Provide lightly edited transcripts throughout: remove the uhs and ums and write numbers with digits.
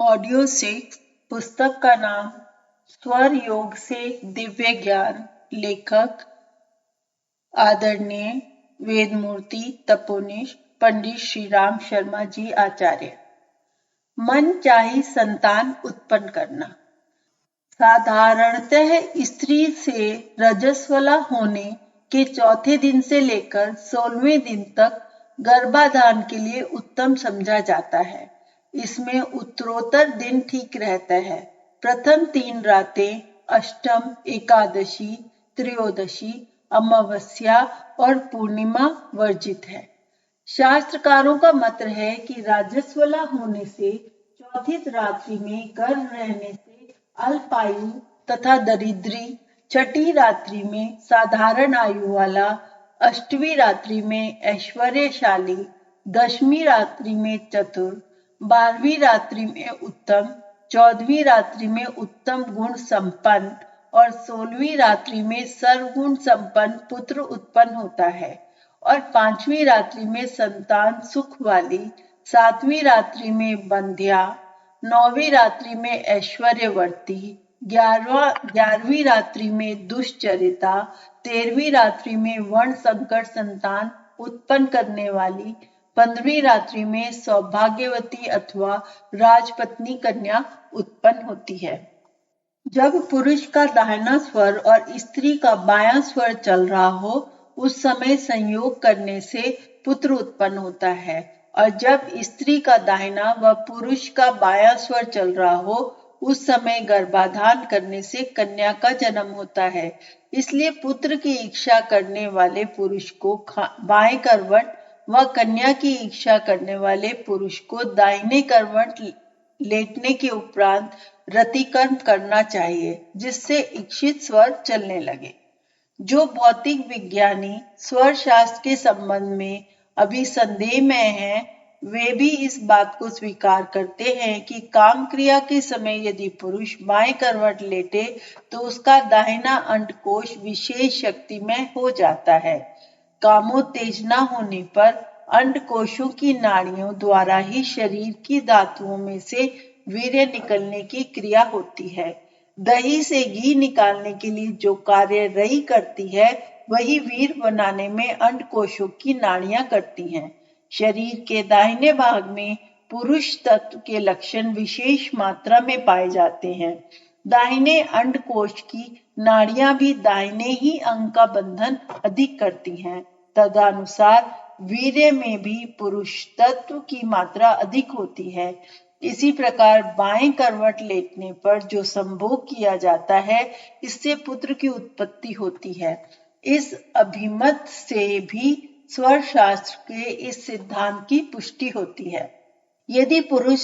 Audio 6 पुस्तक का नाम स्वर योग से दिव्य ज्ञान। लेखक आदरणीय वेदमूर्ति तपोनिष्ठ पंडित श्री राम शर्मा जी आचार्य। मन चाही संतान उत्पन्न करना। साधारणतः स्त्री से रजस्वला होने के चौथे दिन से लेकर 16वें दिन तक गर्भाधान के लिए उत्तम समझा जाता है। इसमें उत्तरोत्तर दिन ठीक रहता है। प्रथम 3 रातें अष्टम, एकादशी, त्रयोदशी, अमावस्या और पूर्णिमा वर्जित है। शास्त्रकारों का मत है कि राजस्वला होने से चौथी रात्रि में गर्भ रहने से अल्पायु तथा दरिद्री, छठी रात्रि में साधारण आयु वाला, अष्टवीं रात्रि में ऐश्वर्यशाली, 10वीं रात्रि में चतुर, 12वीं रात्रि में उत्तम, 14वीं रात्रि में उत्तम गुण संपन्न और 16वीं रात्रि में सर्वगुण संपन्न पुत्र उत्पन्न होता है और 5वीं रात्रि में संतान सुख वाली, 7वीं रात्रि में बंध्या, 9वीं रात्रि में ऐश्वर्यवर्ती, 11वीं रात्रि में दुष्चरिता, 13वीं रात्रि में वर्ण संकट संतान उत्पन्न करने वाली, 15वीं रात्रि में सौभाग्यवती अथवा राजपत्नी कन्या उत्पन्न होती है। जब पुरुष का दाहिना स्वर और स्त्री का बायां स्वर चल रहा हो, उस समय संयोग करने से पुत्र उत्पन्न होता है, और जब स्त्री का दाहिना व पुरुष का बायां स्वर चल रहा हो, उस समय गर्भाधान करने से कन्या का जन्म होता है। इसलिए पुत्र की इच्छा करने वाले पुरुष को बाएं करवट व कन्या की इच्छा करने वाले पुरुष को दाहिने करवट लेटने के उपरांत रतिकर्म करना चाहिए, जिससे इच्छित स्वर चलने लगे। जो भौतिक विज्ञानी स्वर शास्त्र के संबंध में अभी संदेह में हैं, वे भी इस बात को स्वीकार करते हैं कि काम क्रिया के समय यदि पुरुष बाएं करवट लेटे तो उसका दाहिना अंडकोश विशेष शक्तिमय हो जाता है। कामोत्तेजना होने पर अंडकोशों की नाड़ियों द्वारा ही शरीर की धातुओं में से वीर्य निकलने की क्रिया होती है। दही से घी निकालने के लिए जो कार्य रई करती है, वही वीर बनाने में अंडकोशों की नाड़ियां करती हैं। शरीर के दाहिने भाग में पुरुष तत्व के लक्षण विशेष मात्रा में पाए जाते हैं। दाहिने अंडकोश की नाड़ियां भी दाहिने ही अंग का बंधन अधिक करती हैं। तदनुसार वीर्य में भी पुरुष तत्व की मात्रा अधिक होती है। इसी प्रकार बाएं करवट लेटने पर जो संभोग किया जाता है, इससे पुत्र की उत्पत्ति होती है। इस अभिमत से भी स्वर शास्त्र के इस सिद्धांत की पुष्टि होती है। यदि पुरुष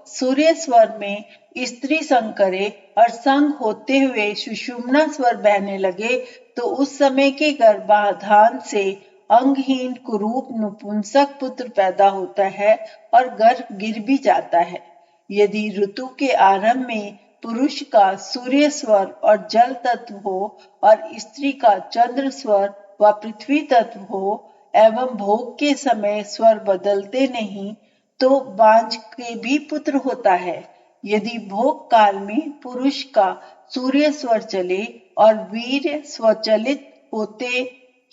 सूर्य स्वर में स्त्री संग करे और संग होते हुए सुषुम्ना स्वर बहने लगे, तो उस समय के गर्भाधान से अंगहीन कुरूप नपुंसक पुत्र पैदा होता है और गर्भ गिर भी जाता है। यदि ऋतु के आरंभ में पुरुष का सूर्य स्वर और जल तत्व हो और स्त्री का चंद्र स्वर व पृथ्वी तत्व हो एवं भोग के समय स्वर बदलते नहीं, तो बांझ के भी पुत्र होता है। यदि भोग काल में पुरुष का सूर्य स्वर चले और वीर्य स्वचलित होते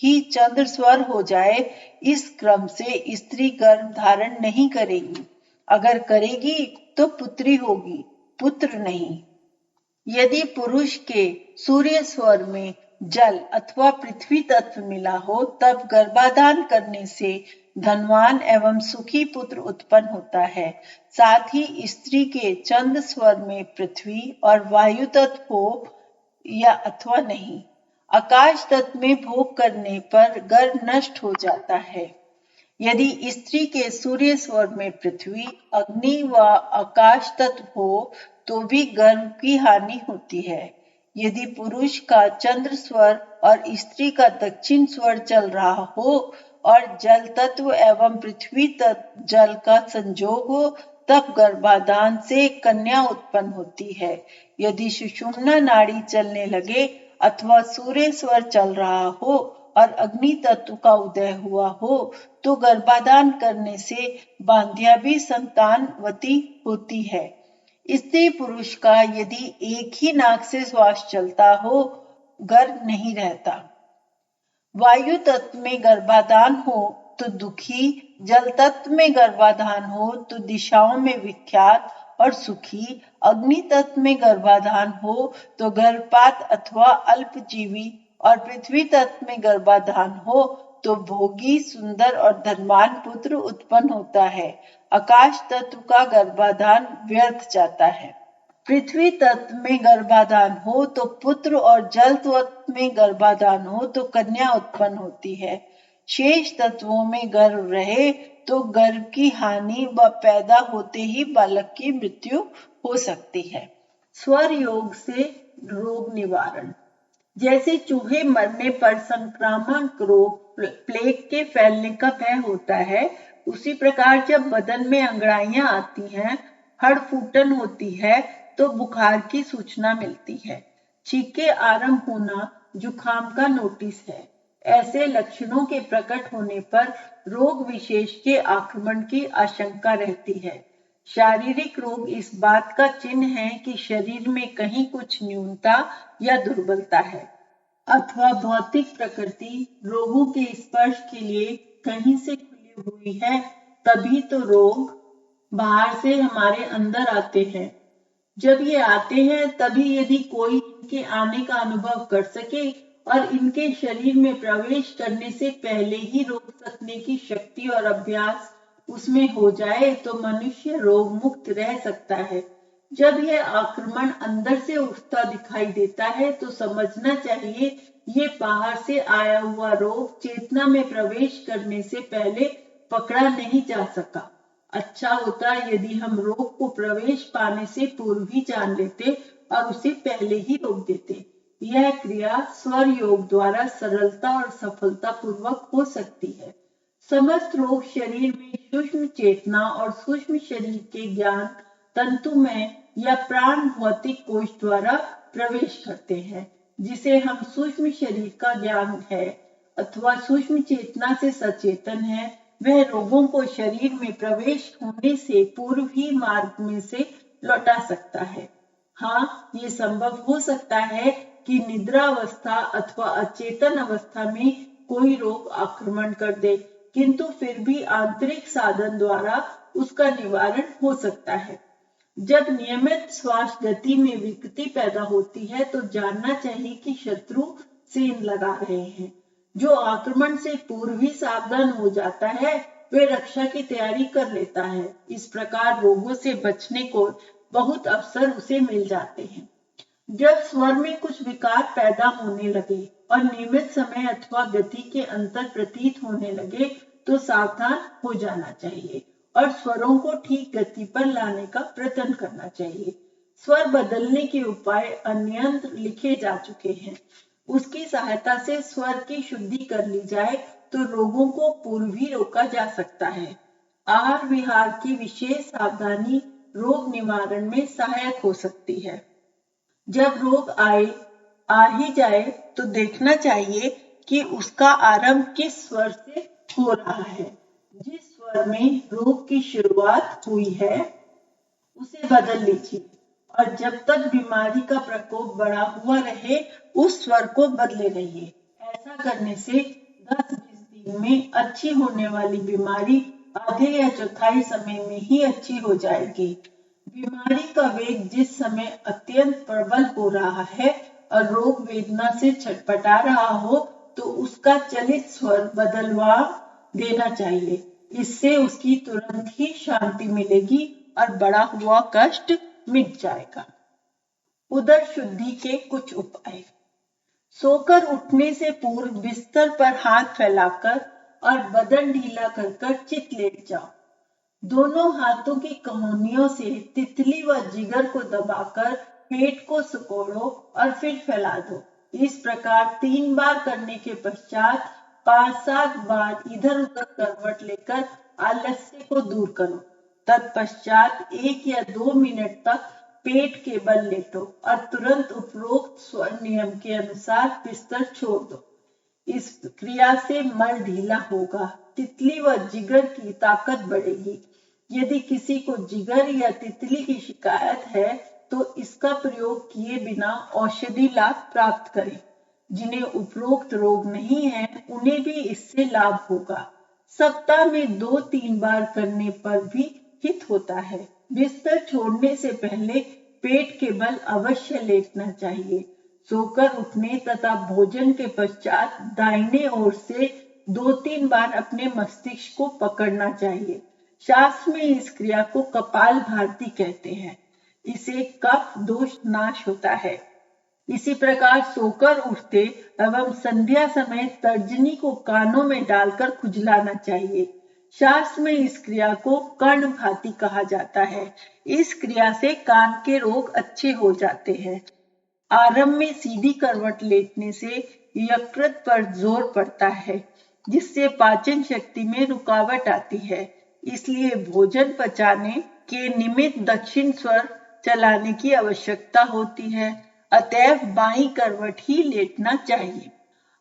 ही चंद्र स्वर हो जाए, इस क्रम से स्त्री गर्भ धारण नहीं करेगी। अगर करेगी तो पुत्री होगी, पुत्र नहीं। यदि पुरुष के सूर्य स्वर में जल अथवा पृथ्वी तत्व मिला हो, तब गर्भाधान करने से धनवान एवं सुखी पुत्र उत्पन्न होता है। साथ ही स्त्री के चंद्र स्वर में पृथ्वी और वायु तत्व हो या अथवा नहीं। आकाश तत्व में भोग करने पर गर्भ नष्ट हो जाता है। यदि स्त्री के सूर्य स्वर में पृथ्वी, अग्नि व आकाश तत्व हो, तो भी गर्भ की हानि होती है। यदि पुरुष का चंद्र स्वर और स्त्री का दक्षिण स्वर चल रहा हो और जल तत्व एवं पृथ्वी तत्व जल का संजोग हो, तब गर्भाधान से कन्या उत्पन्न होती है। यदि सुषुम्ना नाड़ी चलने लगे अथवा सूर्य स्वर चल रहा हो और अग्नि तत्व का उदय हुआ हो, तो गर्भाधान करने से बांध्या भी संतानवती होती है। स्त्री पुरुष का यदि एक ही नाक से श्वास चलता हो, गर्भ नहीं रहता। वायु तत्व में गर्भाधान हो तो दुखी, जल तत्व में गर्भाधान हो तो दिशाओं में विख्यात और सुखी, अग्नि तत्व में गर्भाधान हो तो गर्भपात अथवा अल्पजीवी, और पृथ्वी तत्व में गर्भाधान हो तो भोगी, सुंदर और धनवान पुत्र उत्पन्न होता है। आकाश तत्व का गर्भाधान व्यर्थ जाता है। पृथ्वी तत्व में गर्भाधान हो तो पुत्र, और जल तत्व में गर्भाधान हो तो कन्या उत्पन्न होती है। शेष तत्वों में गर्भ रहे तो गर्भ की हानि व पैदा होते ही बालक की मृत्यु हो सकती है। स्वर योग से रोग निवारण। जैसे चूहे मरने पर संक्रामक रोग प्लेग के फैलने का भय होता है, उसी प्रकार जब बदन में अंगड़ाइयां आती हैं, हड़फूटन होती है, तो बुखार की सूचना मिलती है। छींके आरंभ होना जुखाम का नोटिस है। ऐसे लक्षणों के प्रकट होने पर रोग विशेष के आक्रमण की आशंका रहती है। शारीरिक रोग इस बात का चिन्ह है कि शरीर में कहीं कुछ न्यूनता या दुर्बलता है, अथवा भौतिक प्रकृति रोगों के स्पर्श के लिए कहीं से खुली हुई है, तभी तो रोग बाहर से हमारे अंदर आते हैं। जब ये आते हैं तभी यदि कोई इनके आने का अनुभव कर सके और इनके शरीर में प्रवेश करने से पहले ही रोक सकने की शक्ति और अभ्यास उसमें हो जाए तो मनुष्य रोग मुक्त रह सकता है। जब यह आक्रमण अंदर से उठता दिखाई देता है तो समझना चाहिए ये बाहर से आया हुआ रोग चेतना में प्रवेश करने से पहले पकड़ा नहीं जा सका। अच्छा होता यदि हम रोग को प्रवेश पाने से पूर्व ही जान लेते और उसे पहले ही रोक देते। यह क्रिया स्वर योग द्वारा सरलता और सफलता पूर्वक हो सकती है। समस्त रोग शरीर में सूक्ष्म चेतना और सूक्ष्म शरीर के ज्ञान तंतुमय या प्राण भौतिक कोश द्वारा प्रवेश करते हैं, जिसे हम सूक्ष्म शरीर का ज्ञान है अथवा सूक्ष्म चेतना से सचेतन है। वह रोगों को शरीर में प्रवेश होने से पूर्व ही मार्ग में से लौटा सकता है। हाँ, ये संभव हो सकता है कि निद्रा अवस्था अथवा अचेतन अवस्था में कोई रोग आक्रमण कर दे, किंतु फिर भी आंतरिक साधन द्वारा उसका निवारण हो सकता है। जब नियमित श्वास गति में विकृति पैदा होती है तो जानना चाहिए कि शत्रु सेंध लगा रहे हैं। जो आक्रमण से पूर्व ही सावधान हो जाता है वे रक्षा की तैयारी कर लेता है। इस प्रकार रोगों से बचने को बहुत अवसर उसे मिल जाते हैं। जब स्वर में कुछ विकार पैदा होने लगे और नियमित समय अथवा गति के अंतर प्रतीत होने लगे तो सावधान हो जाना चाहिए और स्वरों को ठीक गति पर लाने का प्रयत्न करना चाहिए। स्वर बदलने के उपाय अन्यंत्र लिखे जा चुके हैं। उसकी सहायता से स्वर की शुद्धि कर ली जाए तो रोगों को पूर्व ही रोका जा सकता है। आहार विहार की विशेष सावधानी रोग निवारण में सहायक हो सकती है। जब रोग आ ही जाए तो देखना चाहिए कि उसका आरंभ किस स्वर से हो रहा है। जिस स्वर में रोग की शुरुआत हुई है उसे बदल लीजिए और जब तक बीमारी का प्रकोप बढ़ा हुआ रहे उस स्वर को बदले रहिए। ऐसा करने से 10-20 दिन में अच्छी होने वाली बीमारी आधे या चौथाई समय में ही अच्छी हो जाएगी। बीमारी का वेग जिस समय अत्यंत प्रबल हो रहा है और रोग वेदना से छटपटा रहा हो तो उसका चलित स्वर बदलवा देना चाहिए। इससे उसकी तुरंत ही शांति मिलेगी और बढ़ा हुआ कष्ट मिट जाएगा। उदर शुद्धि के कुछ उपाय। सोकर उठने से पूर्व बिस्तर पर हाथ फैलाकर और बदन ढीला कर चित लेट जाओ। दोनों हाथों की कहोनियों से तितली व जिगर को दबाकर पेट को सिकोड़ो और फिर फैला दो। इस प्रकार 3 बार करने के पश्चात 5-7 बार इधर उधर करवट लेकर आलस्य को दूर करो। तत्पश्चात 1 या 2 मिनट तक पेट के बल लेटो और तुरंत उपरोक्त स्वर नियम के अनुसार बिस्तर छोड़ दो। इस क्रिया से मल ढीला होगा, तितली व जिगर की ताकत बढ़ेगी। यदि किसी को जिगर या तितली की शिकायत है तो इसका प्रयोग किए बिना औषधि लाभ प्राप्त करें। जिन्हें उपरोक्त रोग नहीं है उन्हें भी इससे लाभ होगा। सप्ताह में 2-3 बार करने पर भी हित होता है। बिस्तर छोड़ने से पहले पेट के बल अवश्य लेटना चाहिए। सोकर उठने तथा भोजन के पश्चात दाहिने ओर से 2-3 बार अपने मस्तिष्क को पकड़ना चाहिए। शास्त्र में इस क्रिया को कपालभाति कहते हैं। इसे कफ दोष नाश होता है। इसी प्रकार सोकर उठते एवं संध्या समय तर्जनी को कानों में डालकर खुजलाना चाहिए। शास्त्र में इस क्रिया को कर्णभाति कहा जाता है। इस क्रिया से कान के रोग अच्छे हो जाते हैं। आरंभ में सीधी करवट लेटने से यकृत पर जोर पड़ता है, जिससे पाचन शक्ति में रुकावट आती है। इसलिए भोजन पचाने के निमित्त दक्षिण स्वर चलाने की आवश्यकता होती है। अतएव बाईं करवट ही लेटना चाहिए।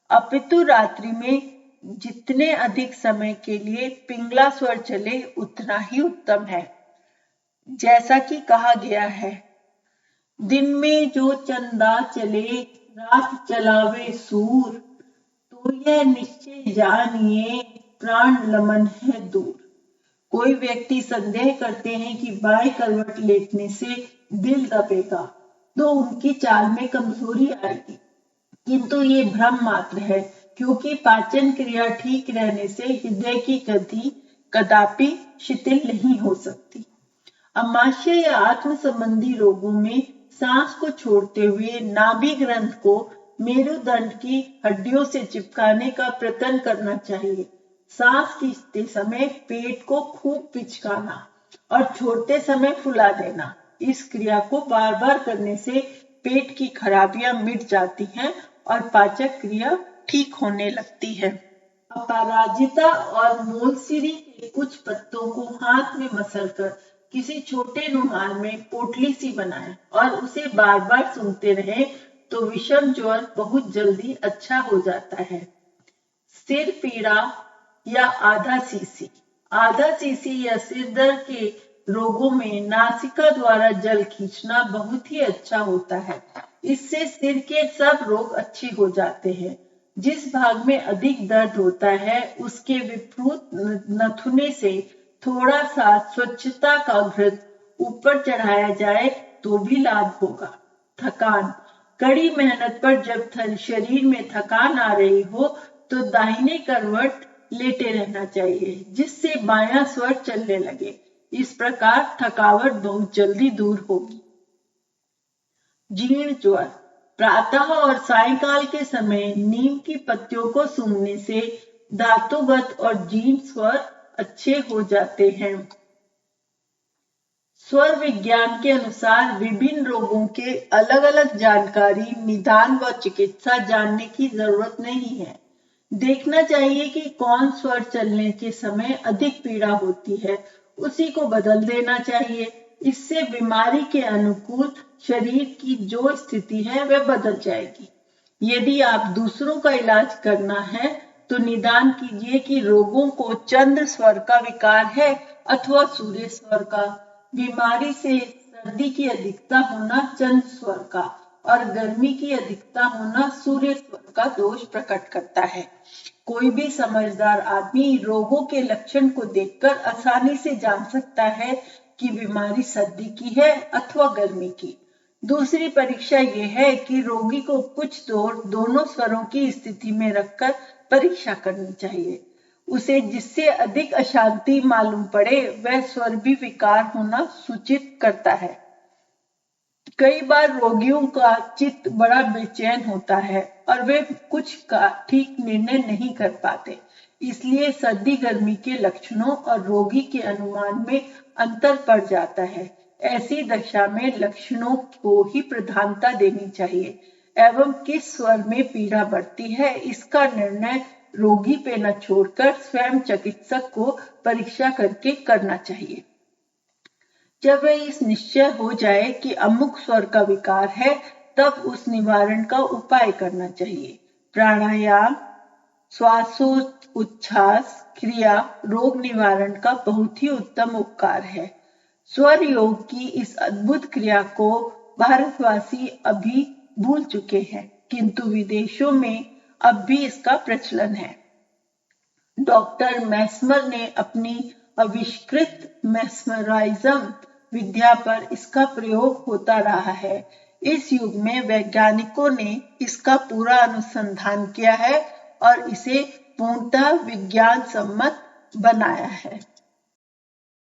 अपितु रात्रि में जितने अधिक समय के लिए पिंगला स्वर चले उतना ही उत्तम है। जैसा कि कहा गया है, दिन में जो चंदा चले रात चलावे सूर, तो यह निश्चय जानिए प्राण लमन है दूर। कोई व्यक्ति संदेह करते हैं कि बाएं करवट लेटने से दिल दबेगा तो उनकी चाल में कमजोरी आएगी, किंतु ये भ्रम मात्र है, क्योंकि पाचन क्रिया ठीक रहने से हृदय की गति कदापि शिथिल नहीं हो सकती। अमाशय या आत्म संबंधी रोगों में सांस को छोड़ते हुए नाभि ग्रंथ को मेरुदंड की हड्डियों से चिपकाने का प्रयत्न करना चाहिए। सांस खींचते समय पेट को खूब पिचकाना और छोड़ते समय फुला देना। इस क्रिया को बार बार करने से पेट की खराबियां मिट जाती हैं और पाचक क्रिया ठीक होने लगती है। अपराजिता और मोलसिरी के कुछ पत्तों को हाथ में मसलकर किसी छोटे रुमाल में पोटली सी बनाएं और उसे बार बार सूंघते रहें तो विषम ज्वर बहुत जल्दी अच्छा हो जाता है। सिर पीड़ा या आधा सीसी या सिर दर्द के रोगों में नासिका द्वारा जल खींचना बहुत ही अच्छा होता है। इससे सिर के सब रोग अच्छे हो जाते हैं। जिस भाग में अधिक दर्द होता है उसके विपरीत नथुने से थोड़ा सा स्वच्छता का घृत ऊपर चढ़ाया जाए तो भी लाभ होगा। थकान, कड़ी मेहनत पर जब शरीर में थकान आ रही हो तो दाहिने करवट लेटे रहना चाहिए, जिससे बायां स्वर चलने लगे। इस प्रकार थकावट बहुत जल्दी दूर होगी। जीर्ण ज्वर, प्रातः और सायंकाल के समय नीम की पत्तियों को सूंघने से धातुगत और जीर्ण स्वर अच्छे हो जाते हैं। स्वर विज्ञान के अनुसार विभिन्न रोगों के अलग अलग जानकारी, निदान व चिकित्सा जानने की जरूरत नहीं है। देखना चाहिए कि कौन स्वर चलने के समय अधिक पीड़ा होती है, उसी को बदल देना चाहिए। इससे बीमारी के अनुकूल शरीर की जो स्थिति है वह बदल जाएगी। यदि आप दूसरों का इलाज करना है तो निदान कीजिए कि रोगों को चंद्र स्वर का विकार है अथवा सूर्य स्वर का। बीमारी से सर्दी की अधिकता होना चंद्र स्वर का और गर्मी की अधिकता होना सूर्य स्वर का दोष प्रकट करता है। कोई भी समझदार आदमी रोगों के लक्षण को देखकर आसानी से जान सकता है कि बीमारी सर्दी की है अथवा गर्मी की। दूसरी परीक्षा यह है कि रोगी को कुछ दोनों स्वरों की स्थिति में रखकर परीक्षा करनी चाहिए। उसे जिससे अधिक अशांति मालूम पड़े वह स्वर भी विकार होना सूचित करता है। कई बार रोगियों का चित्त बड़ा बेचैन होता है और वे कुछ का ठीक निर्णय नहीं कर पाते। इसलिए सर्दी गर्मी के लक्षणों और रोगी के अनुमान में अंतर पड़ जाता है। ऐसी दशा में लक्षणों को ही प्रधानता देनी चाहिए एवं किस स्वर में पीड़ा बढ़ती है इसका निर्णय रोगी पे न छोड़कर स्वयं चिकित्सक को परीक्षा करके करना चाहिए। जब वह इस निश्चय हो जाए कि अमुक स्वर का विकार है तब उस निवारण का उपाय करना चाहिए। प्राणायाम, श्वासोच्छ्वास क्रिया रोग निवारण का बहुत ही उत्तम उपचार है। स्वर योग की इस अद्भुत क्रिया को भारतवासी अभी भूल चुके हैं, किंतु विदेशों में अब भी इसका प्रचलन है। डॉक्टर मैस्मर ने अपनी आविष्कृत मेस्मराइज्म विद्या पर इसका प्रयोग होता रहा है। इस युग में वैज्ञानिकों ने इसका पूरा अनुसंधान किया है और इसे पूर्णतः विज्ञान सम्मत बनाया है।